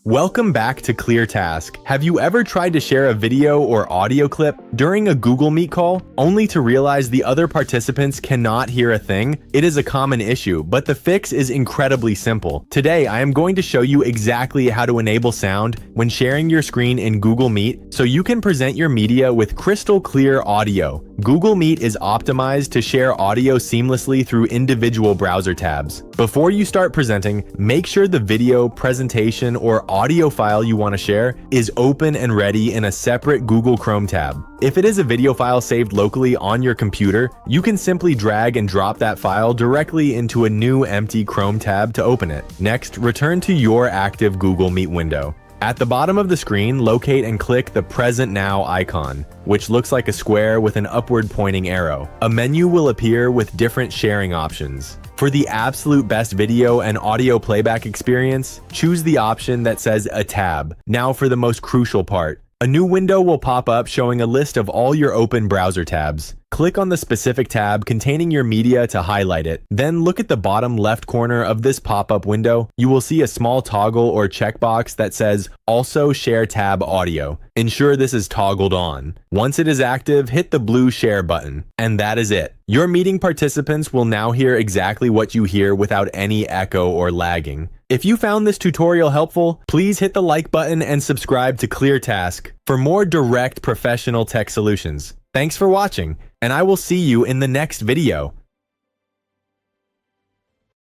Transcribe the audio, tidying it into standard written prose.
Welcome back to ClearTask. Have you ever tried to share a video or audio clip during a Google Meet call, only to realize the other participants cannot hear a thing? It is a common issue, but the fix is incredibly simple. Today, I am going to show you exactly how to enable sound when sharing your screen in Google Meet so you can present your media with crystal clear audio. Google Meet is optimized to share audio seamlessly through individual browser tabs. Before you start presenting, make sure the video, presentation, or audio file you want to share is open and ready in a separate Google Chrome tab. If it is a video file saved locally on your computer, you can simply drag and drop that file directly into a new empty Chrome tab to open it. Next, return to your active Google Meet window. At the bottom of the screen, locate and click the Present Now icon, which looks like a square with an upward pointing arrow. A menu will appear with different sharing options. For the absolute best video and audio playback experience, choose the option that says a tab. Now for the most crucial part. A new window will pop up showing a list of all your open browser tabs. Click on the specific tab containing your media to highlight it. Then look at the bottom left corner of this pop-up window. You will see a small toggle or checkbox that says Also Share Tab Audio. Ensure this is toggled on. Once it is active, hit the blue share button. And that is it. Your meeting participants will now hear exactly what you hear without any echo or lagging. If you found this tutorial helpful, please hit the like button and subscribe to ClearTask for more direct professional tech solutions. Thanks for watching, and I will see you in the next video.